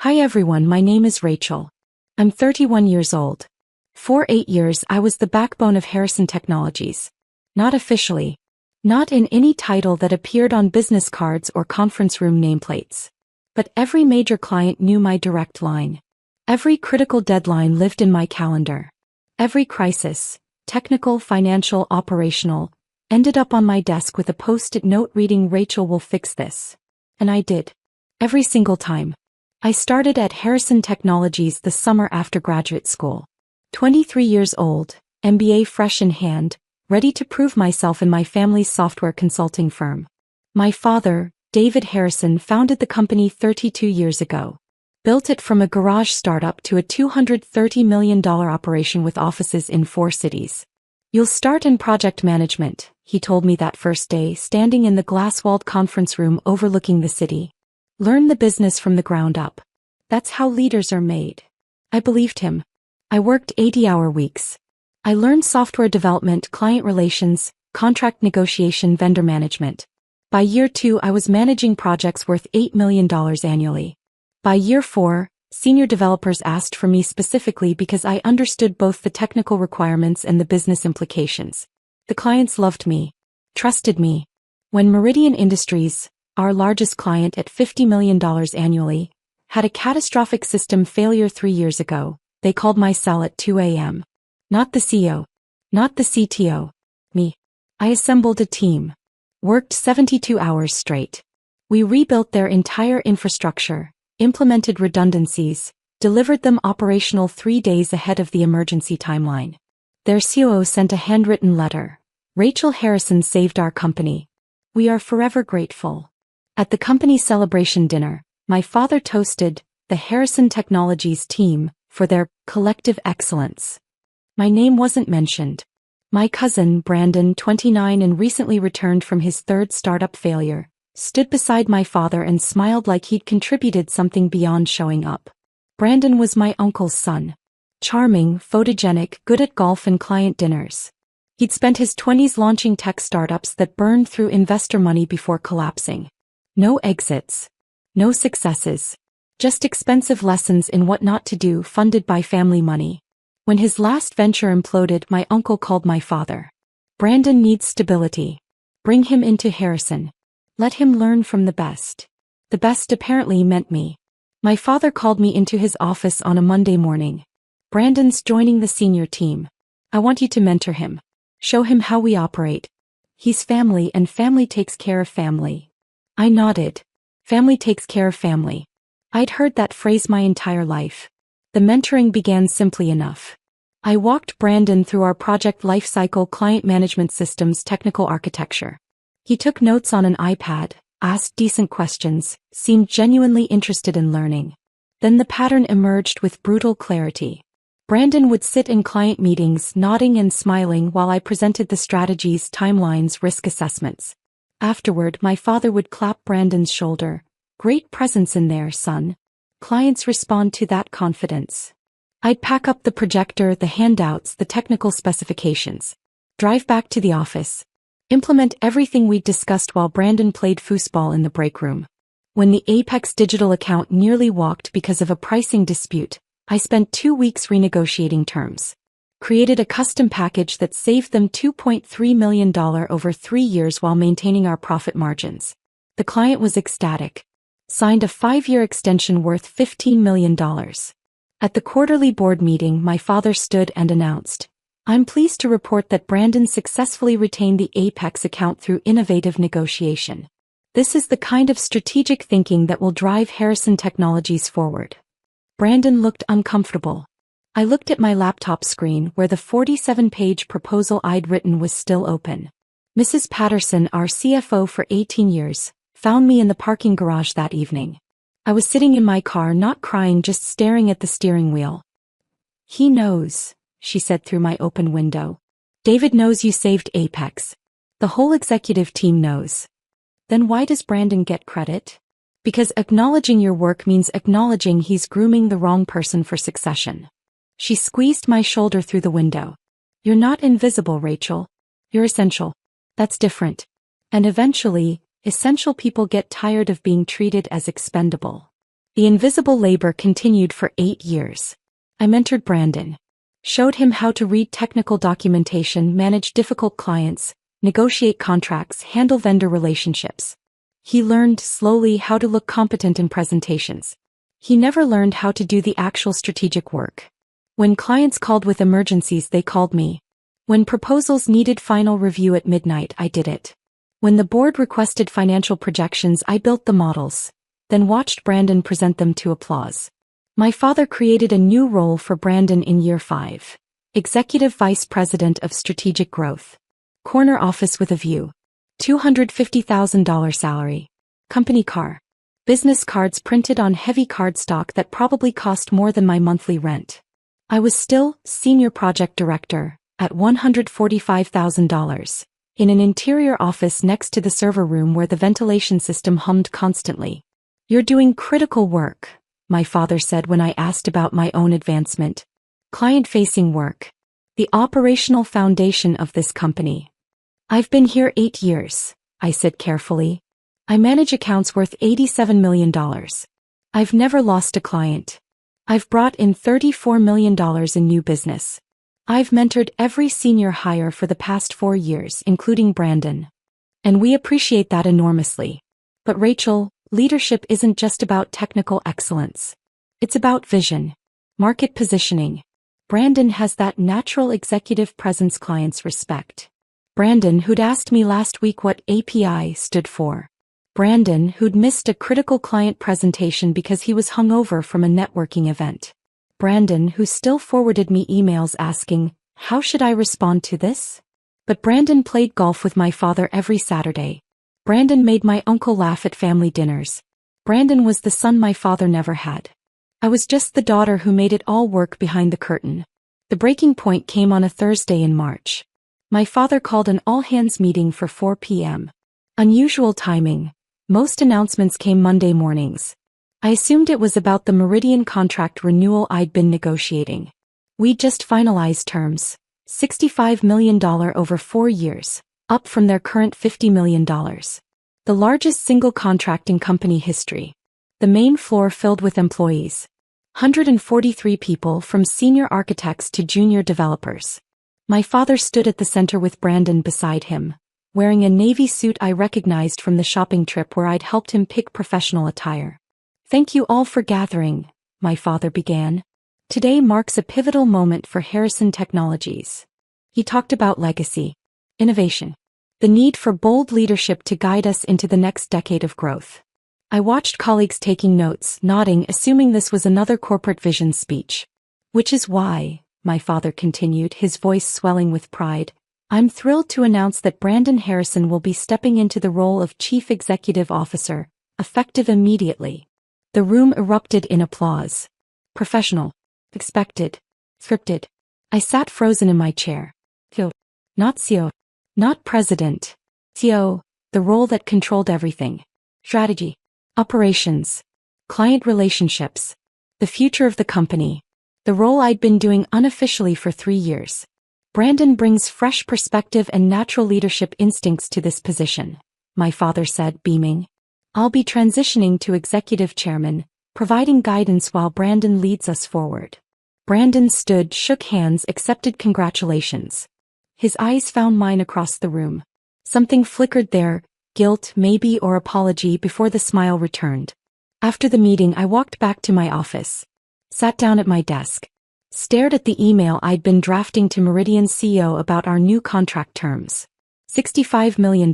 Hi everyone, my name is Rachel. I'm 31 years old. For 8 years I was the backbone of Harrison Technologies. Not officially. Not in any title that appeared on business cards or conference room nameplates. But every major client knew my direct line. Every critical deadline lived in my calendar. Every crisis, technical, financial, operational, ended up on my desk with a post-it note reading "Rachel will fix this." And I did. Every single time. I started at Harrison Technologies the summer after graduate school. 23 years old, MBA fresh in hand, ready to prove myself in my family's software consulting firm. My father, David Harrison, founded the company 32 years ago. Built it from a garage startup to a $230 million operation with offices in 4 cities. You'll start in project management, he told me that first day, standing in the glass-walled conference room overlooking the city. Learn the business from the ground up. That's how leaders are made. I believed him. I worked 80-hour weeks. I learned software development, client relations, contract negotiation, vendor management. By year 2 I was managing projects worth $8 million annually. By year 4, senior developers asked for me specifically because I understood both the technical requirements and the business implications. The clients loved me, trusted me. When Meridian Industries, our largest client at $50 million annually, had a catastrophic system failure 3 years ago, they called my cell at 2 a.m. Not the CEO. Not the CTO. Me. I assembled a team. Worked 72 hours straight. We rebuilt their entire infrastructure, implemented redundancies, delivered them operational 3 days ahead of the emergency timeline. Their COO sent a handwritten letter. "Rachel Harrison saved our company. We are forever grateful." At the company celebration dinner, my father toasted the Harrison Technologies team for their collective excellence. My name wasn't mentioned. My cousin, Brandon, 29 and recently returned from his 3rd startup failure, stood beside my father and smiled like he'd contributed something beyond showing up. Brandon was my uncle's son. Charming, photogenic, good at golf and client dinners. He'd spent his 20s launching tech startups that burned through investor money before collapsing. No exits. No successes. Just expensive lessons in what not to do funded by family money. When his last venture imploded, my uncle called my father. "Brandon needs stability. Bring him into Harrison. Let him learn from the best." The best apparently meant me. My father called me into his office on a Monday morning. "Brandon's joining the senior team. I want you to mentor him. Show him how we operate. He's family and family takes care of family." I nodded. Family takes care of family. I'd heard that phrase my entire life. The mentoring began simply enough. I walked Brandon through our project lifecycle, client management systems, technical architecture. He took notes on an iPad, asked decent questions, seemed genuinely interested in learning. Then the pattern emerged with brutal clarity. Brandon would sit in client meetings, nodding and smiling while I presented the strategies, timelines, risk assessments. Afterward, my father would clap Brandon's shoulder. "Great presence in there, son. Clients respond to that confidence." I'd pack up the projector, the handouts, the technical specifications. Drive back to the office. Implement everything we'd discussed while Brandon played foosball in the break room. When the Apex Digital account nearly walked because of a pricing dispute, I spent 2 weeks renegotiating terms. Created a custom package that saved them $2.3 million over 3 years while maintaining our profit margins. The client was ecstatic. Signed a 5-year extension worth $15 million. At the quarterly board meeting, my father stood and announced, "I'm pleased to report that Brandon successfully retained the Apex account through innovative negotiation. This is the kind of strategic thinking that will drive Harrison Technologies forward." Brandon looked uncomfortable. I looked at my laptop screen where the 47-page proposal I'd written was still open. Mrs. Patterson, our CFO for 18 years, found me in the parking garage that evening. I was sitting in my car, not crying, just staring at the steering wheel. "He knows," she said through my open window. "David knows you saved Apex. The whole executive team knows." "Then why does Brandon get credit?" "Because acknowledging your work means acknowledging he's grooming the wrong person for succession." She squeezed my shoulder through the window. "You're not invisible, Rachel. You're essential. That's different. And eventually, essential people get tired of being treated as expendable. The invisible labor continued for 8 years. I mentored Brandon. Showed him how to read technical documentation, manage difficult clients, negotiate contracts, handle vendor relationships. He learned slowly how to look competent in presentations. He never learned how to do the actual strategic work. When clients called with emergencies, they called me. When proposals needed final review at midnight, I did it. When the board requested financial projections, I built the models, then watched Brandon present them to applause. My father created a new role for Brandon in year 5. Executive Vice President of Strategic Growth. Corner office with a view. $250,000 salary. Company car. Business cards printed on heavy cardstock that probably cost more than my monthly rent. I was still Senior Project Director, at $145,000, in an interior office next to the server room where the ventilation system hummed constantly. "You're doing critical work," my father said when I asked about my own advancement. "Client-facing work. The operational foundation of this company." "I've been here 8 years, I said carefully. "I manage accounts worth $87 million. I've never lost a client. I've brought in $34 million in new business. I've mentored every senior hire for the past 4 years, including Brandon. And we appreciate that enormously. But Rachel, leadership isn't just about technical excellence. It's about vision, market positioning. Brandon has that natural executive presence clients respect." Brandon, who'd asked me last week what API stood for. Brandon, who'd missed a critical client presentation because he was hungover from a networking event. Brandon, who still forwarded me emails asking, "How should I respond to this?" But Brandon played golf with my father every Saturday. Brandon made my uncle laugh at family dinners. Brandon was the son my father never had. I was just the daughter who made it all work behind the curtain. The breaking point came on a Thursday in March. My father called an all-hands meeting for 4 p.m. Unusual timing. Most announcements came Monday mornings. I assumed it was about the Meridian contract renewal I'd been negotiating. We just finalized terms. $65 million over 4 years, up from their current $50 million. The largest single contract in company history. The main floor filled with employees. 143 people from senior architects to junior developers. My father stood at the center with Brandon beside him, wearing a navy suit I recognized from the shopping trip where I'd helped him pick professional attire. "Thank you all for gathering," my father began. "Today marks a pivotal moment for Harrison Technologies." He talked about legacy, innovation, the need for bold leadership to guide us into the next decade of growth. I watched colleagues taking notes, nodding, assuming this was another corporate vision speech. "Which is why," my father continued, his voice swelling with pride, "I'm thrilled to announce that Brandon Harrison will be stepping into the role of Chief Executive Officer, effective immediately." The room erupted in applause. Professional. Expected. Scripted. I sat frozen in my chair. CEO. Not CEO. Not president. CEO, the role that controlled everything. Strategy. Operations. Client relationships. The future of the company. The role I'd been doing unofficially for 3 years. Brandon brings fresh perspective and natural leadership instincts to this position, my father said, beaming. "I'll be transitioning to executive chairman, providing guidance while Brandon leads us forward." Brandon stood, shook hands, accepted congratulations. His eyes found mine across the room. Something flickered there, guilt maybe or apology, before the smile returned. After the meeting, I walked back to my office. Sat down at my desk. Stared at the email I'd been drafting to Meridian's CEO about our new contract terms. $65 million.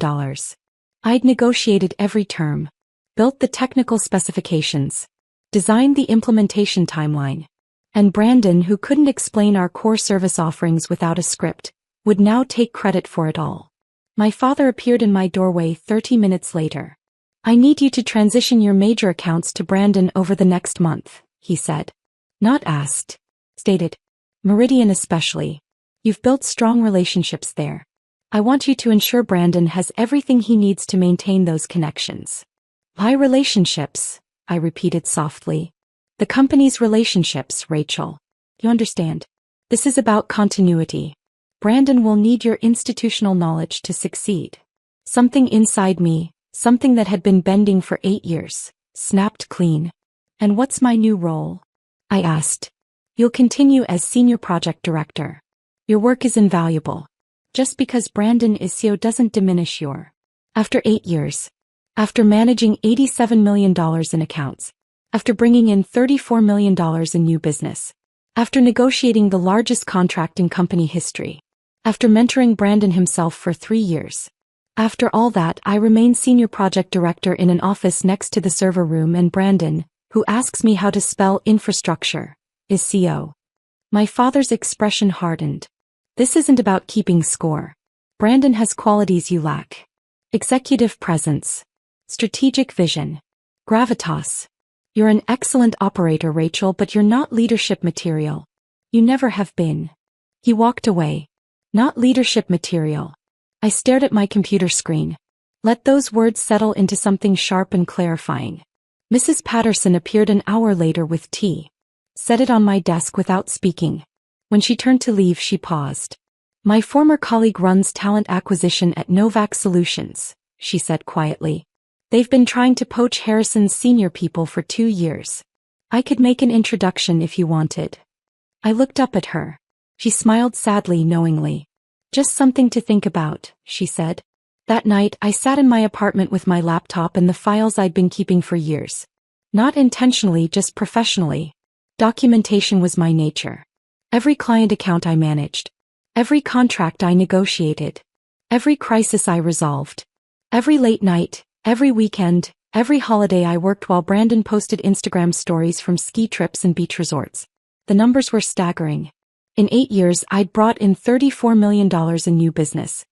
I'd negotiated every term. Built the technical specifications. Designed the implementation timeline. And Brandon, who couldn't explain our core service offerings without a script, would now take credit for it all. My father appeared in my doorway 30 minutes later. "I need you to transition your major accounts to Brandon over the next month," he said. Not asked. Stated. "Meridian especially. You've built strong relationships there. I want you to ensure Brandon has everything he needs to maintain those connections." "My relationships," I repeated softly. "The company's relationships, Rachel. You understand? This is about continuity. Brandon will need your institutional knowledge to succeed." Something inside me, something that had been bending for 8 years, snapped clean. And what's my new role? I asked. You'll continue as Senior Project Director. Your work is invaluable. Just because Brandon is CEO doesn't diminish your. After 8 years. After managing $87 million in accounts. After bringing in $34 million in new business. After negotiating the largest contract in company history. After mentoring Brandon himself for 3 years. After all that, I remain Senior Project Director in an office next to the server room, and Brandon, who asks me how to spell infrastructure, is CEO. My father's expression hardened. This isn't about keeping score. Brandon has qualities you lack. Executive presence. Strategic vision. Gravitas. You're an excellent operator, Rachel, but you're not leadership material. You never have been. He walked away. Not leadership material. I stared at my computer screen. Let those words settle into something sharp and clarifying. Mrs. Patterson appeared an hour later with tea. Set it on my desk without speaking. When she turned to leave, she paused. My former colleague runs talent acquisition at Novak Solutions, she said quietly. They've been trying to poach Harrison's senior people for 2 years. I could make an introduction if you wanted. I looked up at her. She smiled sadly, knowingly. Just something to think about, she said. That night, I sat in my apartment with my laptop and the files I'd been keeping for years. Not intentionally, just professionally. Documentation was my nature. Every client account I managed. Every contract I negotiated. Every crisis I resolved. Every late night, every weekend, every holiday I worked while Brandon posted Instagram stories from ski trips and beach resorts. The numbers were staggering. In 8 years, I'd brought in $34 million in new business.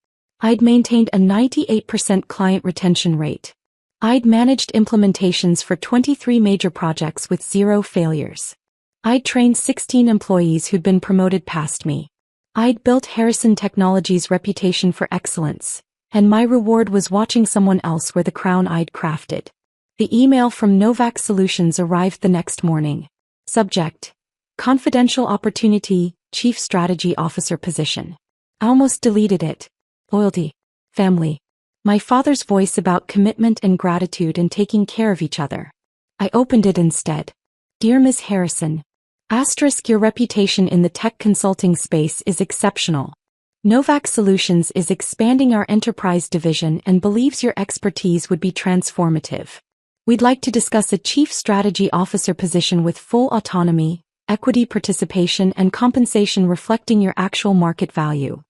I'd maintained a 98% client retention rate. I'd managed implementations for 23 major projects with 0 failures. I'd trained 16 employees who'd been promoted past me. I'd built Harrison Technologies' reputation for excellence, and my reward was watching someone else wear the crown I'd crafted. The email from Novak Solutions arrived the next morning. Subject: Confidential opportunity, Chief Strategy Officer position. I almost deleted it. Loyalty. Family. My father's voice about commitment and gratitude and taking care of each other. I opened it instead. Dear Ms. Harrison. Your reputation in the tech consulting space is exceptional. Novak Solutions is expanding our enterprise division and believes your expertise would be transformative. We'd like to discuss a Chief Strategy Officer position with full autonomy, equity participation and compensation reflecting your actual market value.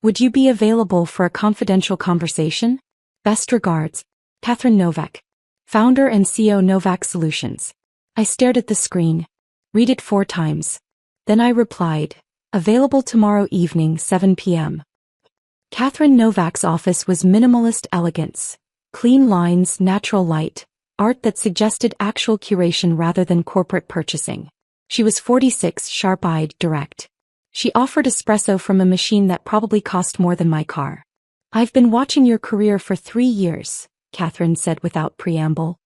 Would you be available for a confidential conversation? Best regards, Catherine Novak, founder and CEO Novak Solutions. I stared at the screen. Read it 4 times. Then I replied, available tomorrow evening 7 p.m. Catherine Novak's office was minimalist elegance. Clean lines, natural light, art that suggested actual curation rather than corporate purchasing. She was 46, sharp-eyed, direct. She offered espresso from a machine that probably cost more than my car. I've been watching your career for 3 years, Catherine said without preamble.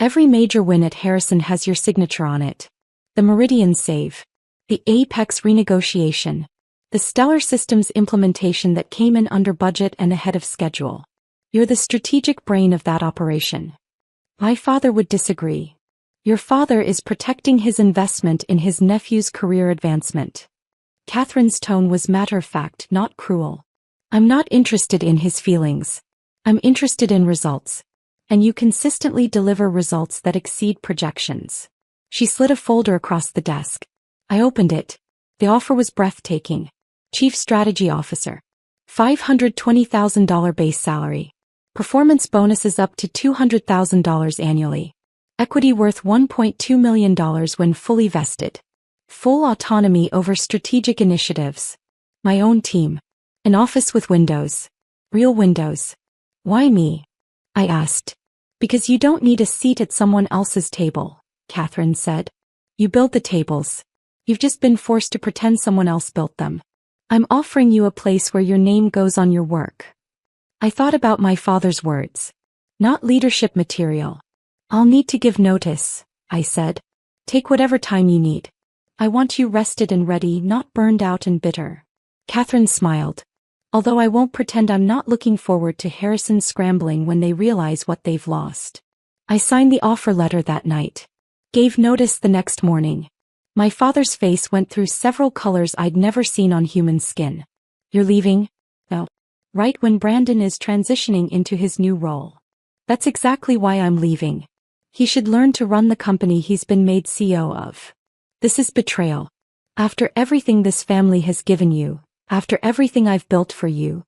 Every major win at Harrison has your signature on it. The Meridian save. The Apex renegotiation. The Stellar Systems implementation that came in under budget and ahead of schedule. You're the strategic brain of that operation. My father would disagree. Your father is protecting his investment in his nephew's career advancement. Catherine's tone was matter-of-fact, not cruel. I'm not interested in his feelings. I'm interested in results. And you consistently deliver results that exceed projections. She slid a folder across the desk. I opened it. The offer was breathtaking. Chief Strategy Officer. $520,000 base salary. Performance bonuses up to $200,000 annually. Equity worth $1.2 million when fully vested. Full autonomy over strategic initiatives. My own team. An office with windows. Real windows. Why me? I asked. Because you don't need a seat at someone else's table, Catherine said. You build the tables. You've just been forced to pretend someone else built them. I'm offering you a place where your name goes on your work. I thought about my father's words. Not leadership material. I'll need to give notice, I said. Take whatever time you need. I want you rested and ready, not burned out and bitter. Catherine smiled. Although I won't pretend I'm not looking forward to Harrison scrambling when they realize what they've lost. I signed the offer letter that night. Gave notice the next morning. My father's face went through several colors I'd never seen on human skin. You're leaving? No. Right when Brandon is transitioning into his new role. That's exactly why I'm leaving. He should learn to run the company he's been made CEO of. This is betrayal. After everything this family has given you, after everything I've built for you.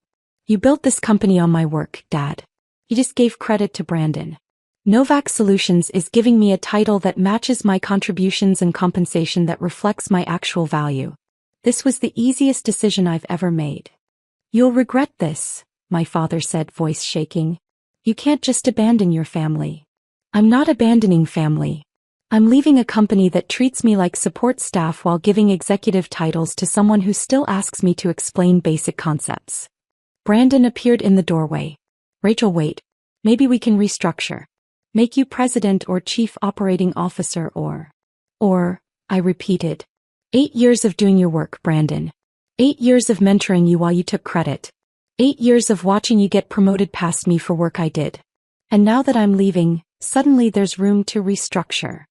You built this company on my work, Dad. You just gave credit to Brandon. Novak Solutions is giving me a title that matches my contributions and compensation that reflects my actual value. This was the easiest decision I've ever made. You'll regret this, my father said, voice shaking. You can't just abandon your family. I'm not abandoning family. I'm leaving a company that treats me like support staff while giving executive titles to someone who still asks me to explain basic concepts. Brandon appeared in the doorway. Rachel, wait. Maybe we can restructure. Make you president or chief operating officer or, I repeated. 8 years of doing your work, Brandon. 8 years of mentoring you while you took credit. 8 years of watching you get promoted past me for work I did. And now that I'm leaving, suddenly there's room to restructure.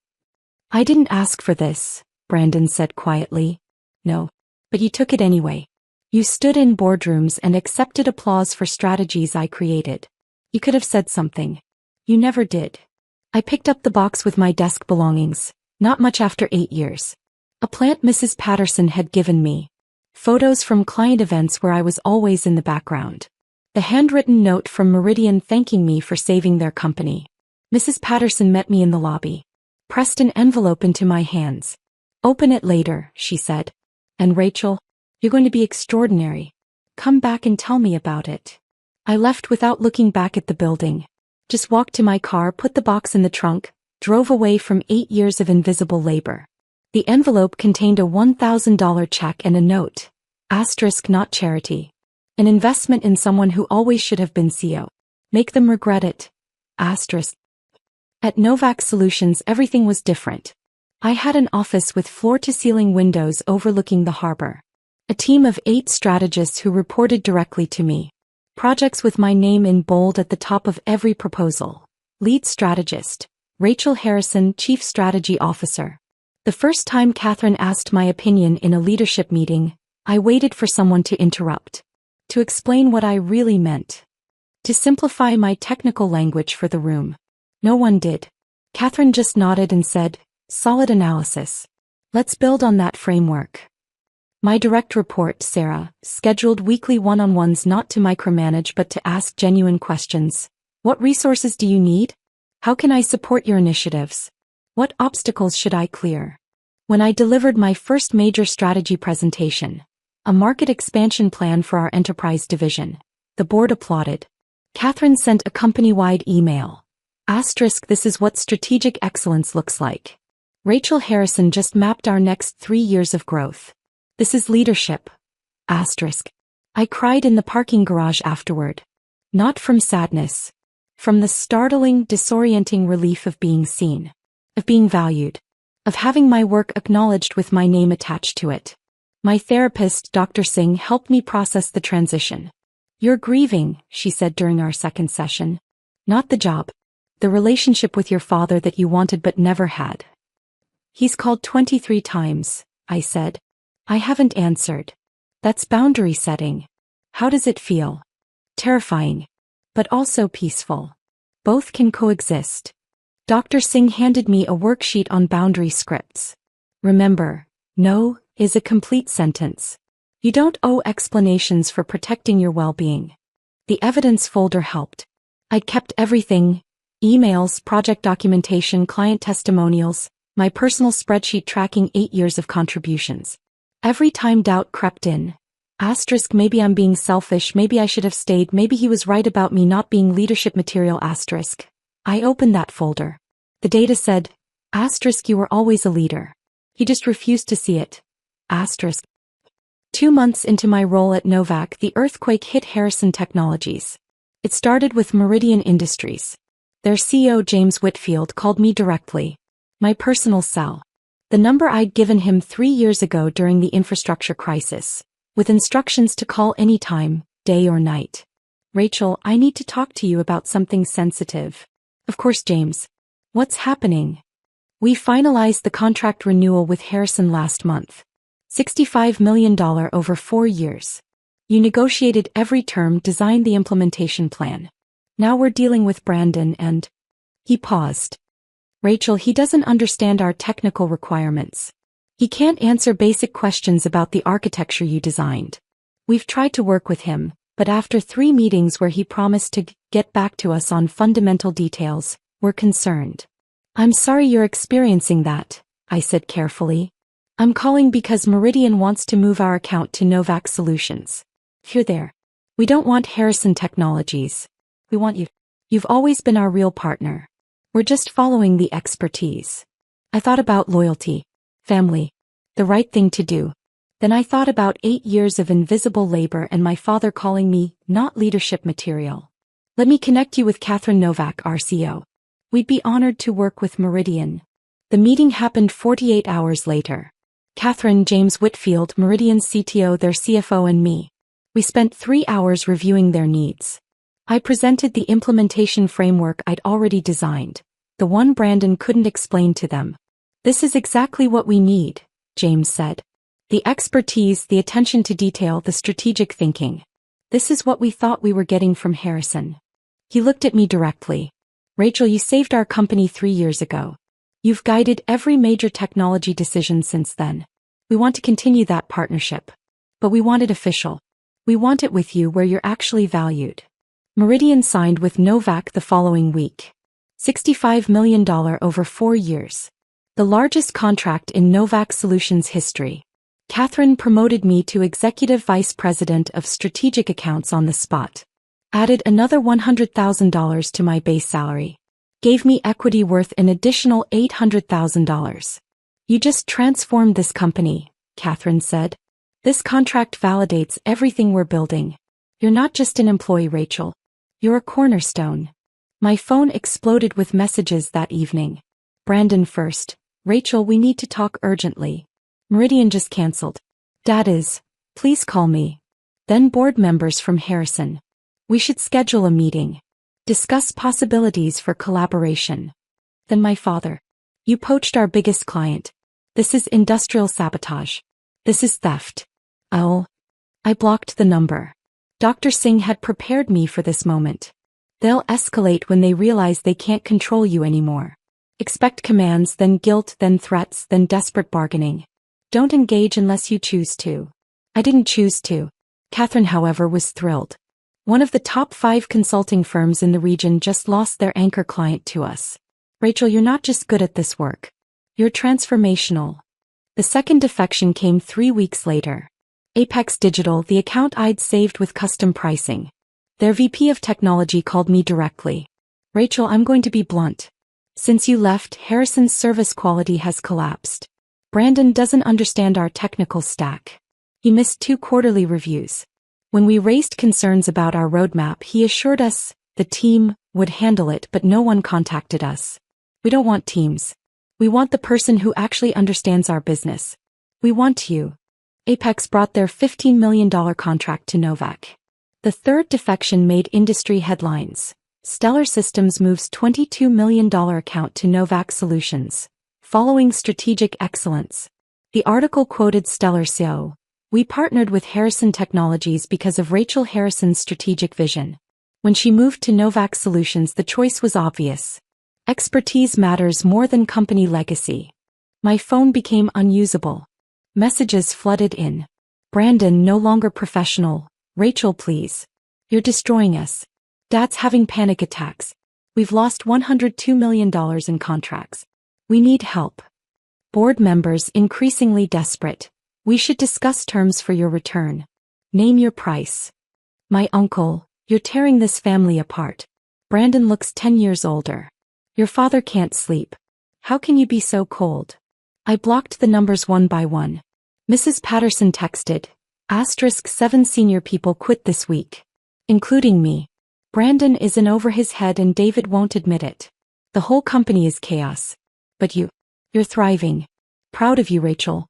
I didn't ask for this, Brandon said quietly. No. But you took it anyway. You stood in boardrooms and accepted applause for strategies I created. You could have said something. You never did. I picked up the box with my desk belongings, not much after 8 years. A plant Mrs. Patterson had given me. Photos from client events where I was always in the background. The handwritten note from Meridian thanking me for saving their company. Mrs. Patterson met me in the lobby. Pressed an envelope into my hands. Open it later, she said. And Rachel, you're going to be extraordinary. Come back and tell me about it. I left without looking back at the building. Just walked to my car, put the box in the trunk, drove away from 8 years of invisible labor. The envelope contained a $1,000 check and a note. Asterisk, not charity. An investment in someone who always should have been CEO. Make them regret it. Asterisk. At Novak Solutions everything was different. I had an office with floor-to-ceiling windows overlooking the harbor. A team of 8 strategists who reported directly to me. Projects with my name in bold at the top of every proposal. Lead strategist, Rachel Harrison, Chief Strategy Officer. The first time Catherine asked my opinion in a leadership meeting, I waited for someone to interrupt. To explain what I really meant. To simplify my technical language for the room. No one did. Catherine just nodded and said, solid analysis. Let's build on that framework. My direct report, Sarah, scheduled weekly one-on-ones not to micromanage but to ask genuine questions. What resources do you need? How can I support your initiatives? What obstacles should I clear? When I delivered my first major strategy presentation, a market expansion plan for our enterprise division, the board applauded. Catherine sent a company-wide email. Asterisk, this is what strategic excellence looks like. Rachel Harrison just mapped our next 3 years of growth. This is leadership. Asterisk. I cried in the parking garage afterward. Not from sadness. From the startling, disorienting relief of being seen. Of being valued. Of having my work acknowledged with my name attached to it. My therapist, Dr. Singh, helped me process the transition. You're grieving, she said during our second session. Not the job. The relationship with your father that you wanted but never had. He's called 23 times, I said. I haven't answered. That's boundary setting. How does it feel? Terrifying. But also peaceful. Both can coexist. Dr. Singh handed me a worksheet on boundary scripts. Remember, no is a complete sentence. You don't owe explanations for protecting your well-being. The evidence folder helped. I'd kept everything. Emails, project documentation, client testimonials, my personal spreadsheet tracking 8 years of contributions. Every time doubt crept in. Asterisk, maybe I'm being selfish, maybe I should have stayed, maybe he was right about me not being leadership material. Asterisk. I opened that folder. The data said, asterisk, you were always a leader. He just refused to see it. Asterisk. 2 months into my role at Novak, the earthquake hit Harrison Technologies. It started with Meridian Industries. Their CEO James Whitfield called me directly. My personal cell. The number I'd given him 3 years ago during the infrastructure crisis. With instructions to call anytime, day or night. Rachel, I need to talk to you about something sensitive. Of course, James. What's happening? We finalized the contract renewal with Harrison last month. $65 million over 4 years. You negotiated every term, designed the implementation plan. Now we're dealing with Brandon and... He paused. Rachel, he doesn't understand our technical requirements. He can't answer basic questions about the architecture you designed. We've tried to work with him, but after 3 meetings where he promised to get back to us on fundamental details, we're concerned. I'm sorry you're experiencing that, I said carefully. I'm calling because Meridian wants to move our account to Novak Solutions. You're there. We don't want Harrison Technologies. We want you. You've always been our real partner. We're just following the expertise. I thought about loyalty, family, the right thing to do. Then I thought about 8 years of invisible labor and my father calling me not leadership material. Let me connect you with Catherine Novak, our CEO. We'd be honored to work with Meridian. The meeting happened 48 hours later. Catherine, James Whitfield, Meridian's CTO, their CFO, and me. We spent 3 hours reviewing their needs. I presented the implementation framework I'd already designed, the one Brandon couldn't explain to them. This is exactly what we need, James said. The expertise, the attention to detail, the strategic thinking. This is what we thought we were getting from Harrison. He looked at me directly. Rachel, you saved our company 3 years ago. You've guided every major technology decision since then. We want to continue that partnership. But we want it official. We want it with you where you're actually valued. Meridian signed with Novak the following week. $65 million over 4 years. The largest contract in Novak Solutions history. Catherine promoted me to Executive Vice President of Strategic Accounts on the spot. Added another $100,000 to my base salary. Gave me equity worth an additional $800,000. You just transformed this company, Catherine said. This contract validates everything we're building. You're not just an employee, Rachel. You're a cornerstone. My phone exploded with messages that evening. Brandon first. Rachel, we need to talk urgently. Meridian just canceled. Dad is. Please call me. Then board members from Harrison. We should schedule a meeting. Discuss possibilities for collaboration. Then my father. You poached our biggest client. This is industrial sabotage. This is theft. Oh. I blocked the number. Dr. Singh had prepared me for this moment. They'll escalate when they realize they can't control you anymore. Expect commands, then guilt, then threats, then desperate bargaining. Don't engage unless you choose to. I didn't choose to. Catherine, however, was thrilled. One of the top 5 consulting firms in the region just lost their anchor client to us. Rachel, you're not just good at this work. You're transformational. The second defection came 3 weeks later. Apex Digital, the account I'd saved with custom pricing. Their VP of technology called me directly. Rachel, I'm going to be blunt. Since you left, Harrison's service quality has collapsed. Brandon doesn't understand our technical stack. He missed 2 quarterly reviews. When we raised concerns about our roadmap, he assured us the team would handle it, but no one contacted us. We don't want teams. We want the person who actually understands our business. We want you. Apex brought their $15 million contract to Novak. The third defection made industry headlines. Stellar Systems moves $22 million account to Novak Solutions, following strategic excellence. The article quoted Stellar CEO. We partnered with Harrison Technologies because of Rachel Harrison's strategic vision. When she moved to Novak Solutions, the choice was obvious. Expertise matters more than company legacy. My phone became unusable. Messages flooded in. Brandon, no longer professional. Rachel, please. You're destroying us. Dad's having panic attacks. We've lost $102 million in contracts. We need help. Board members increasingly desperate. We should discuss terms for your return. Name your price. My uncle, you're tearing this family apart. Brandon looks 10 years older. Your father can't sleep. How can you be so cold? I blocked the numbers one by one. Mrs. Patterson texted. *7 senior people quit this week. Including me. Brandon is in over his head and David won't admit it. The whole company is chaos. But you're thriving. Proud of you, Rachel.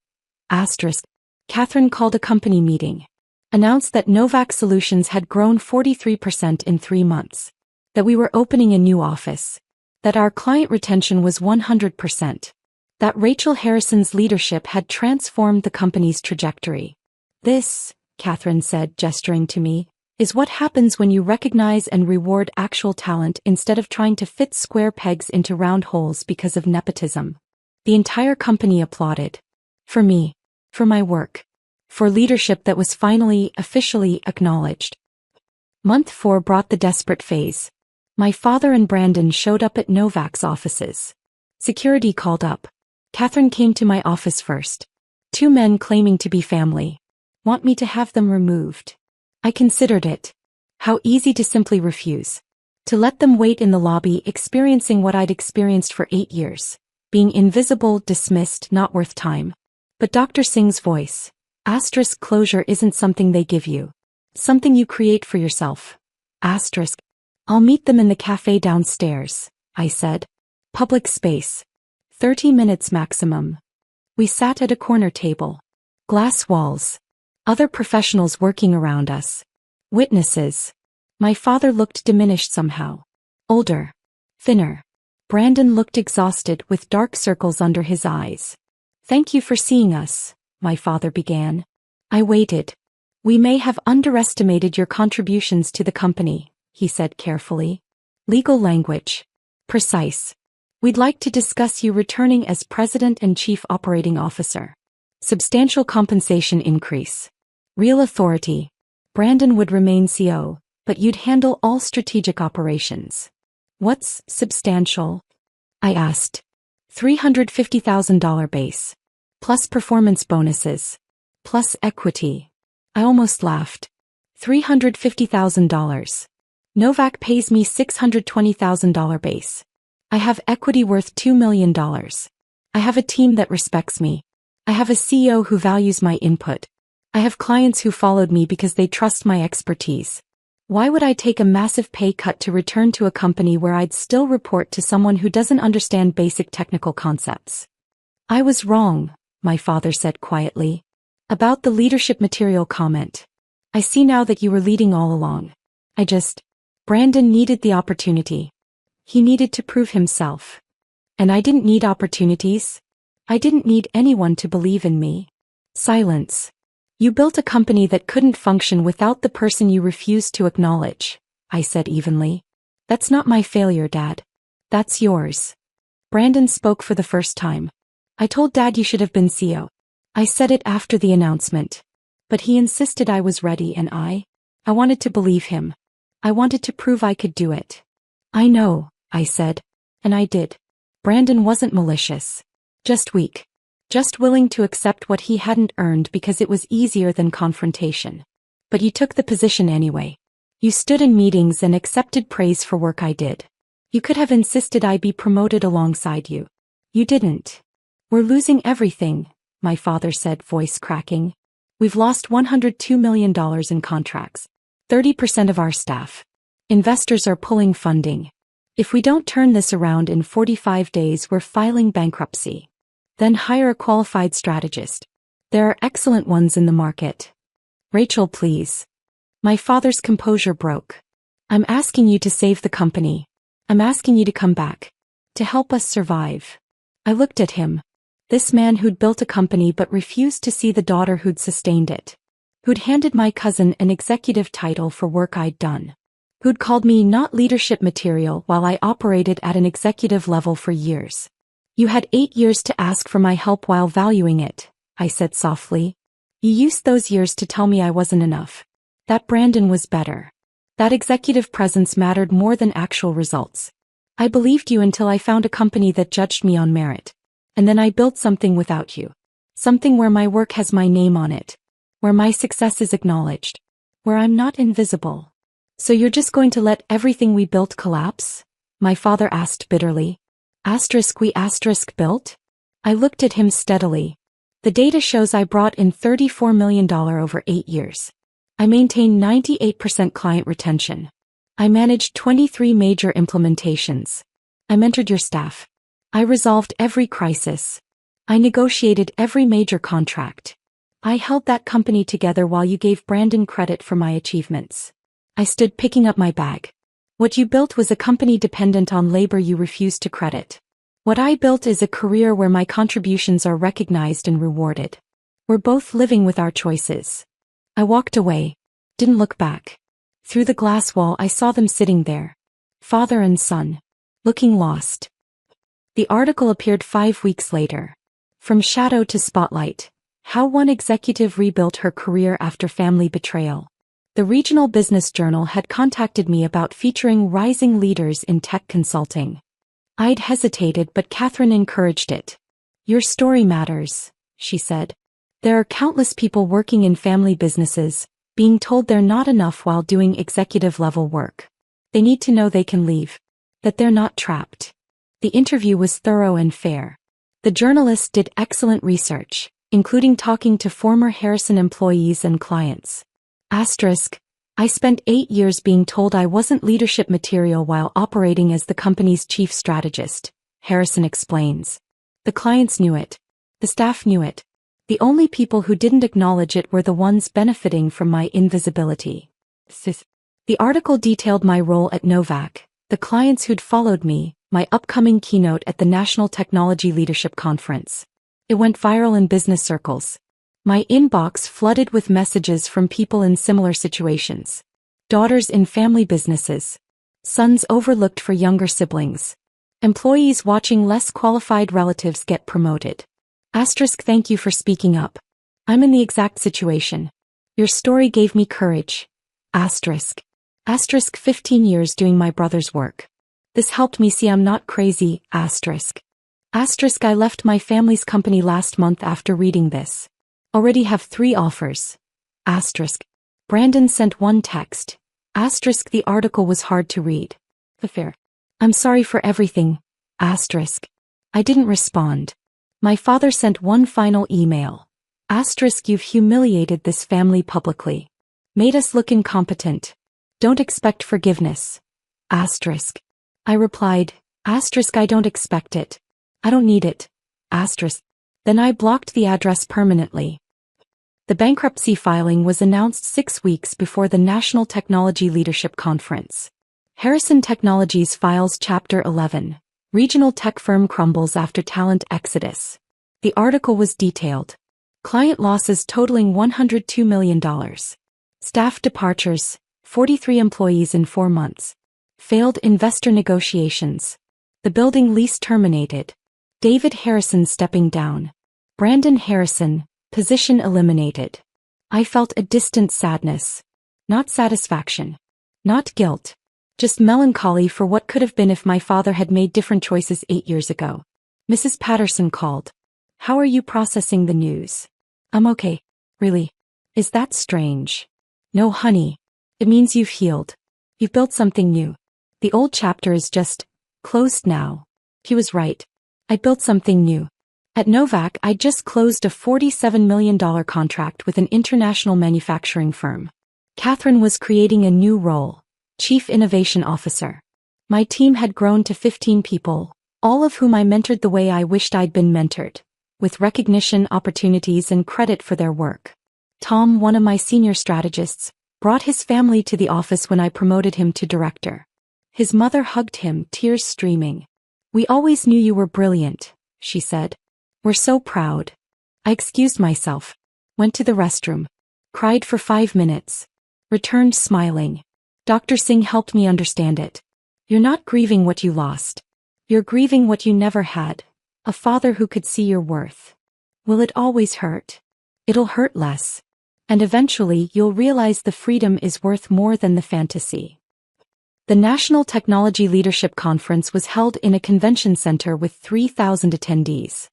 Catherine called a company meeting. Announced that Novak Solutions had grown 43% in 3 months. That we were opening a new office. That our client retention was 100%. That Rachel Harrison's leadership had transformed the company's trajectory. This, Catherine said, gesturing to me, is what happens when you recognize and reward actual talent instead of trying to fit square pegs into round holes because of nepotism. The entire company applauded. For me. For my work. For leadership that was finally, officially acknowledged. Month 4 brought the desperate phase. My father and Brandon showed up at Novak's offices. Security called up. Catherine came to my office first. 2 men claiming to be family. Want me to have them removed. I considered it. How easy to simply refuse. To let them wait in the lobby experiencing what I'd experienced for 8 years. Being invisible, dismissed, not worth time. But Dr. Singh's voice. Asterisk closure isn't something they give you. Something you create for yourself. Asterisk. I'll meet them in the cafe downstairs, I said. Public space. 30 minutes maximum. We sat at a corner table. Glass walls. Other professionals working around us. Witnesses. My father looked diminished somehow. Older. Thinner. Brandon looked exhausted with dark circles under his eyes. Thank you for seeing us, my father began. I waited. We may have underestimated your contributions to the company, he said carefully. Legal language. Precise. We'd like to discuss you returning as President and Chief Operating Officer. Substantial compensation increase. Real authority. Brandon would remain CO, but you'd handle all strategic operations. What's substantial? I asked. $350,000 base. Plus performance bonuses. Plus equity. I almost laughed. $350,000. Novak pays me $620,000 base. I have equity worth $2 million. I have a team that respects me. I have a CEO who values my input. I have clients who followed me because they trust my expertise. Why would I take a massive pay cut to return to a company where I'd still report to someone who doesn't understand basic technical concepts? I was wrong, my father said quietly. About the leadership material comment. I see now that you were leading all along. Brandon needed the opportunity. He needed to prove himself. And I didn't need opportunities. I didn't need anyone to believe in me. Silence. You built a company that couldn't function without the person you refused to acknowledge, I said evenly. That's not my failure, Dad. That's yours. Brandon spoke for the first time. I told Dad you should have been CEO. I said it after the announcement. But he insisted I was ready and I wanted to believe him. I wanted to prove I could do it. I know, I said. And I did. Brandon wasn't malicious. Just weak. Just willing to accept what he hadn't earned because it was easier than confrontation. But you took the position anyway. You stood in meetings and accepted praise for work I did. You could have insisted I be promoted alongside you. You didn't. We're losing everything, my father said, voice cracking. We've lost $102 million in contracts. 30% of our staff. Investors are pulling funding. If we don't turn this around in 45 days, we're filing bankruptcy. Then hire a qualified strategist. There are excellent ones in the market. Rachel, please. My father's composure broke. I'm asking you to save the company. I'm asking you to come back. To help us survive. I looked at him. This man who'd built a company but refused to see the daughter who'd sustained it. Who'd handed my cousin an executive title for work I'd done. Who'd called me not leadership material while I operated at an executive level for years. You had 8 years to ask for my help while valuing it, I said softly. You used those years to tell me I wasn't enough. That Brandon was better. That executive presence mattered more than actual results. I believed you until I found a company that judged me on merit. And then I built something without you. Something where my work has my name on it. Where my success is acknowledged. Where I'm not invisible. So you're just going to let everything we built collapse? My father asked bitterly. We built? I looked at him steadily. The data shows I brought in $34 million over 8 years. I maintained 98% client retention. I managed 23 major implementations. I mentored your staff. I resolved every crisis. I negotiated every major contract. I held that company together while you gave Brandon credit for my achievements. I stood picking up my bag. What you built was a company dependent on labor you refused to credit. What I built is a career where my contributions are recognized and rewarded. We're both living with our choices. I walked away. Didn't look back. Through the glass wall I saw them sitting there. Father and son. Looking lost. The article appeared 5 weeks later. From shadow to spotlight. How one executive rebuilt her career after family betrayal. The Regional Business Journal had contacted me about featuring rising leaders in tech consulting. I'd hesitated, but Catherine encouraged it. Your story matters, she said. There are countless people working in family businesses, being told they're not enough while doing executive-level work. They need to know they can leave. That they're not trapped. The interview was thorough and fair. The journalist did excellent research, including talking to former Harrison employees and clients. Asterisk, I spent 8 years being told I wasn't leadership material while operating as the company's chief strategist, Harrison explains. The clients knew it. The staff knew it. The only people who didn't acknowledge it were the ones benefiting from my invisibility. The article detailed my role at Novak, the clients who'd followed me, my upcoming keynote at the National Technology Leadership Conference. It went viral in business circles. My inbox flooded with messages from people in similar situations. Daughters in family businesses. Sons overlooked for younger siblings. Employees watching less qualified relatives get promoted. Asterisk, thank you for speaking up. I'm in the exact situation. Your story gave me courage. Asterisk. Asterisk, 15 years doing my brother's work. This helped me see I'm not crazy. Asterisk. Asterisk, I left my family's company last month after reading this. Already have 3 offers. Asterisk. Brandon sent one text. Asterisk, the article was hard to read. Affair. I'm sorry for everything. Asterisk. I didn't respond. My father sent one final email. Asterisk, you've humiliated this family publicly. Made us look incompetent. Don't expect forgiveness. Asterisk. I replied. Asterisk, I don't expect it. I don't need it. Asterisk. Then I blocked the address permanently. The bankruptcy filing was announced 6 weeks before the National Technology Leadership Conference. Harrison Technologies files Chapter 11. Regional tech firm crumbles after talent exodus. The article was detailed. Client losses totaling $102 million. Staff departures, 43 employees in 4 months. Failed investor negotiations. The building lease terminated. David Harrison stepping down. Brandon Harrison, position eliminated. I felt a distant sadness. Not satisfaction. Not guilt. Just melancholy for what could have been if my father had made different choices 8 years ago. Mrs. Patterson called. How are you processing the news? I'm okay. Really? Is that strange? No, honey. It means you've healed. You've built something new. The old chapter is just closed now. He was right. I built something new. At Novak, I just closed a $47 million contract with an international manufacturing firm. Catherine was creating a new role, Chief Innovation Officer. My team had grown to 15 people, all of whom I mentored the way I wished I'd been mentored, with recognition, opportunities, and credit for their work. Tom, one of my senior strategists, brought his family to the office when I promoted him to director. His mother hugged him, tears streaming. We always knew you were brilliant, she said. We're so proud. I excused myself, went to the restroom, cried for 5 minutes, returned smiling. Dr. Singh helped me understand it. You're not grieving what you lost. You're grieving what you never had, a father who could see your worth. Will it always hurt? It'll hurt less. And eventually you'll realize the freedom is worth more than the fantasy. The National Technology Leadership Conference was held in a convention center with 3,000 attendees.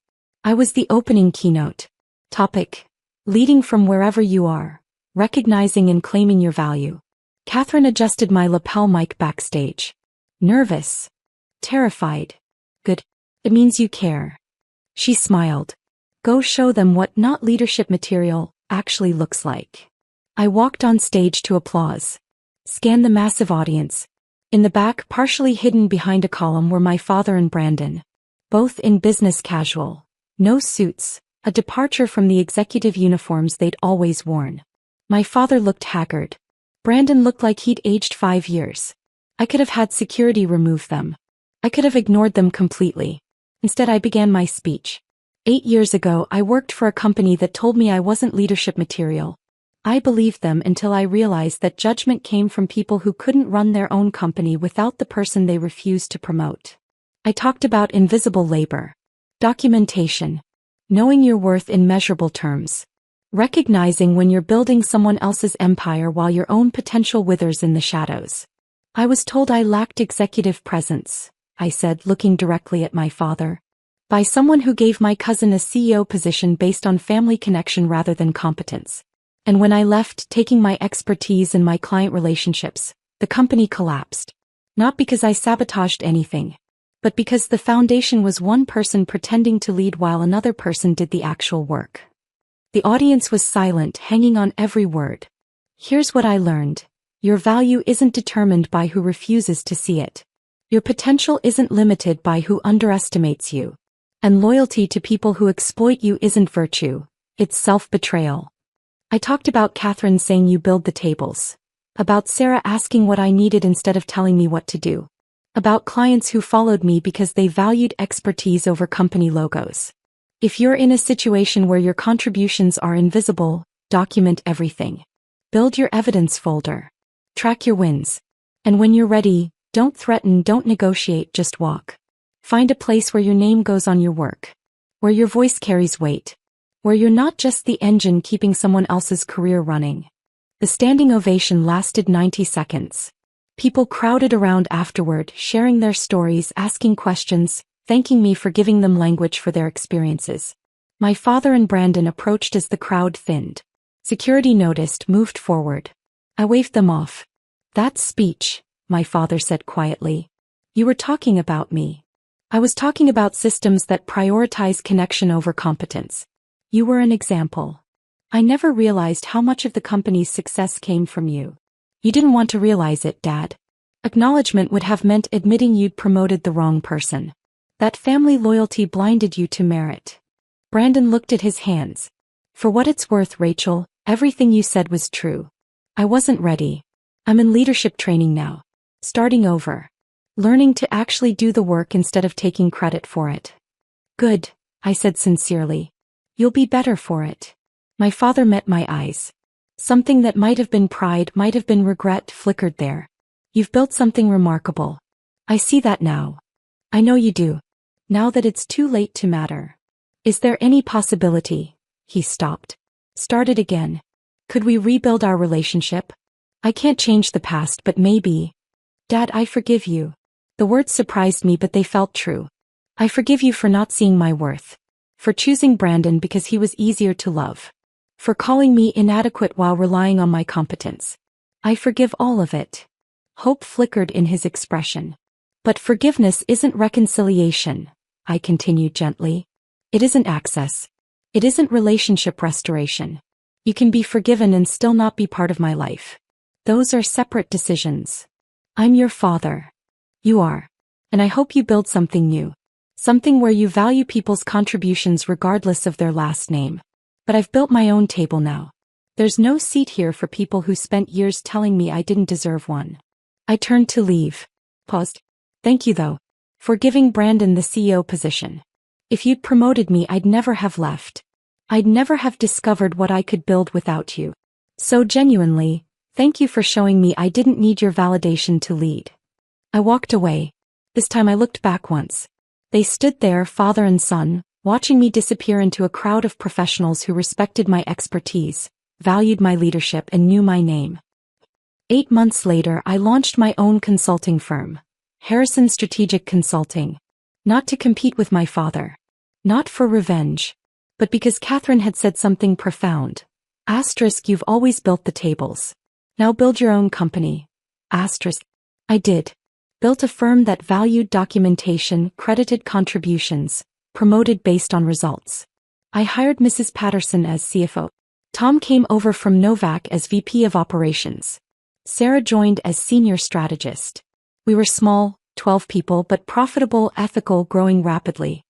I was the opening keynote. Topic: Leading from wherever you are, recognizing and claiming your value. Catherine adjusted my lapel mic backstage. Nervous. Terrified. Good. It means you care. She smiled. Go show them what not leadership material actually looks like. I walked on stage to applause. Scanned the massive audience. In the back, partially hidden behind a column, were my father and Brandon. Both in business casual. No suits, a departure from the executive uniforms they'd always worn. My father looked haggard. Brandon looked like he'd aged 5 years. I could have had security remove them. I could have ignored them completely. Instead, I began my speech. 8 years ago, I worked for a company that told me I wasn't leadership material. I believed them until I realized that judgment came from people who couldn't run their own company without the person they refused to promote. I talked about invisible labor, documentation, knowing your worth in measurable terms, recognizing when you're building someone else's empire while your own potential withers in the shadows. I was told I lacked executive presence, I said, looking directly at my father, by someone who gave my cousin a CEO position based on family connection rather than competence. And when I left, taking my expertise and my client relationships, the company collapsed. Not because I sabotaged anything, but because the foundation was one person pretending to lead while another person did the actual work. The audience was silent, hanging on every word. Here's what I learned. Your value isn't determined by who refuses to see it. Your potential isn't limited by who underestimates you. And loyalty to people who exploit you isn't virtue, it's self-betrayal. I talked about Catherine saying you build the tables. About Sarah asking what I needed instead of telling me what to do. About clients who followed me because they valued expertise over company logos. If you're in a situation where your contributions are invisible, document everything. Build your evidence folder. Track your wins. And when you're ready, don't threaten, don't negotiate, just walk. Find a place where your name goes on your work. Where your voice carries weight. Where you're not just the engine keeping someone else's career running. The standing ovation lasted 90 seconds. People crowded around afterward, sharing their stories, asking questions, thanking me for giving them language for their experiences. My father and Brandon approached as the crowd thinned. Security noticed, moved forward. I waved them off. That speech, my father said quietly. You were talking about me. I was talking about systems that prioritize connection over competence. You were an example. I never realized how much of the company's success came from you. You didn't want to realize it, Dad. Acknowledgement would have meant admitting you'd promoted the wrong person. That family loyalty blinded you to merit. Brandon looked at his hands. For what it's worth, Rachel, everything you said was true. I wasn't ready. I'm in leadership training now. Starting over. Learning to actually do the work instead of taking credit for it. Good, I said sincerely. You'll be better for it. My father met my eyes. Something that might have been pride, might have been regret, flickered there. You've built something remarkable. I see that now. I know you do. Now that it's too late to matter. Is there any possibility? He stopped. Started again. Could we rebuild our relationship? I can't change the past, but maybe. Dad, I forgive you. The words surprised me, but they felt true. I forgive you for not seeing my worth. For choosing Brandon because he was easier to love. For calling me inadequate while relying on my competence. I forgive all of it. Hope flickered in his expression. But forgiveness isn't reconciliation, I continued gently. It isn't access. It isn't relationship restoration. You can be forgiven and still not be part of my life. Those are separate decisions. I'm your father. You are. And I hope you build something new. Something where you value people's contributions regardless of their last name. But I've built my own table now. There's no seat here for people who spent years telling me I didn't deserve one. I turned to leave. Paused. Thank you though. For giving Brandon the CEO position. If you'd promoted me, I'd never have left. I'd never have discovered what I could build without you. So genuinely, thank you for showing me I didn't need your validation to lead. I walked away. This time I looked back once. They stood there, father and son, watching me disappear into a crowd of professionals who respected my expertise, valued my leadership, and knew my name. 8 months later, I launched my own consulting firm, Harrison Strategic Consulting. Not to compete with my father. Not for revenge. But because Catherine had said something profound. Asterisk, you've always built the tables. Now build your own company. Asterisk. I did. Built a firm that valued documentation, credited contributions, promoted based on results. I hired Mrs. Patterson as CFO. Tom came over from Novak as VP of Operations. Sarah joined as Senior Strategist. We were small, 12 people, but profitable, ethical, growing rapidly.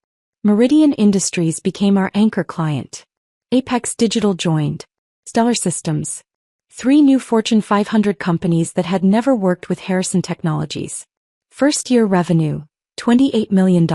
Meridian Industries became our anchor client. Apex Digital joined. Stellar Systems. 3 new Fortune 500 companies that had never worked with Harrison Technologies. First-year revenue, $28 million.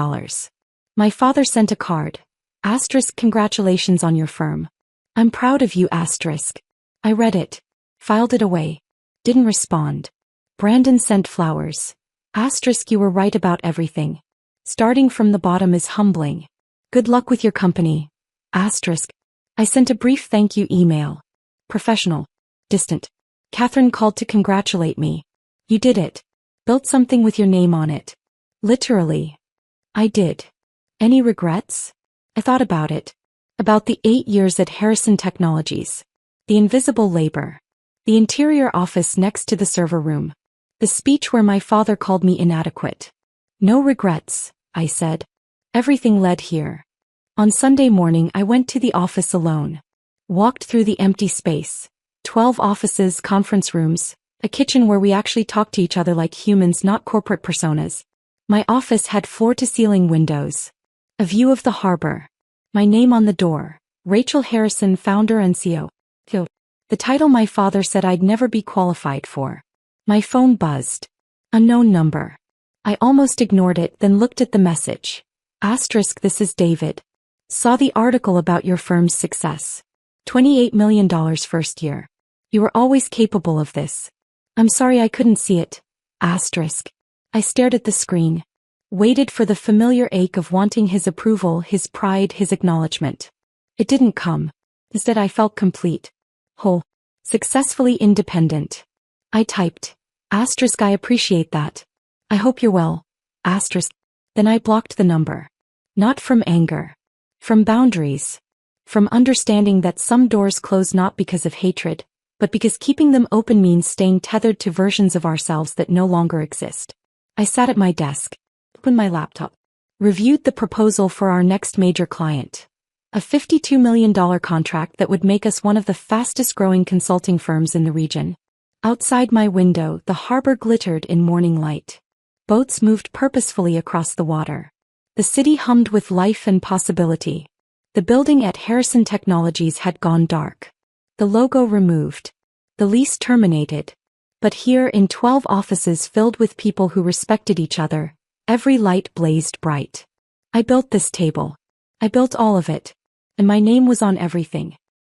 My father sent a card. Asterisk, congratulations on your firm. I'm proud of you, asterisk. I read it. Filed it away. Didn't respond. Brandon sent flowers. Asterisk, you were right about everything. Starting from the bottom is humbling. Good luck with your company. Asterisk. I sent a brief thank you email. Professional. Distant. Catherine called to congratulate me. You did it. Built something with your name on it. Literally. I did. Any regrets? I thought about it. About the 8 years at Harrison Technologies. The invisible labor. The interior office next to the server room. The speech where my father called me inadequate. No regrets, I said. Everything led here. On Sunday morning I went to the office alone. Walked through the empty space. 12 offices, conference rooms, a kitchen where we actually talked to each other like humans, not corporate personas. My office had floor-to-ceiling windows. A view of the harbor. My name on the door. Rachel Harrison, founder and CEO. The title my father said I'd never be qualified for. My phone buzzed. Unknown number. I almost ignored it, then looked at the message. Asterisk, this is David. Saw the article about your firm's success. $28 million first year. You were always capable of this. I'm sorry I couldn't see it. Asterisk. I stared at the screen. Waited for the familiar ache of wanting his approval, his pride, his acknowledgement. It didn't come. Instead I felt complete. Whole. Successfully independent. I typed. Asterisk, I appreciate that. I hope you're well. Asterisk. Then I blocked the number. Not from anger. From boundaries. From understanding that some doors close not because of hatred, but because keeping them open means staying tethered to versions of ourselves that no longer exist. I sat at my desk. Opened my laptop. Reviewed the proposal for our next major client. A $52 million contract that would make us one of the fastest-growing consulting firms in the region. Outside my window, the harbor glittered in morning light. Boats moved purposefully across the water. The city hummed with life and possibility. The building at Harrison Technologies had gone dark. The logo removed. The lease terminated. But here in 12 offices filled with people who respected each other, every light blazed bright. I built this table. I built all of it. And my name was on everything.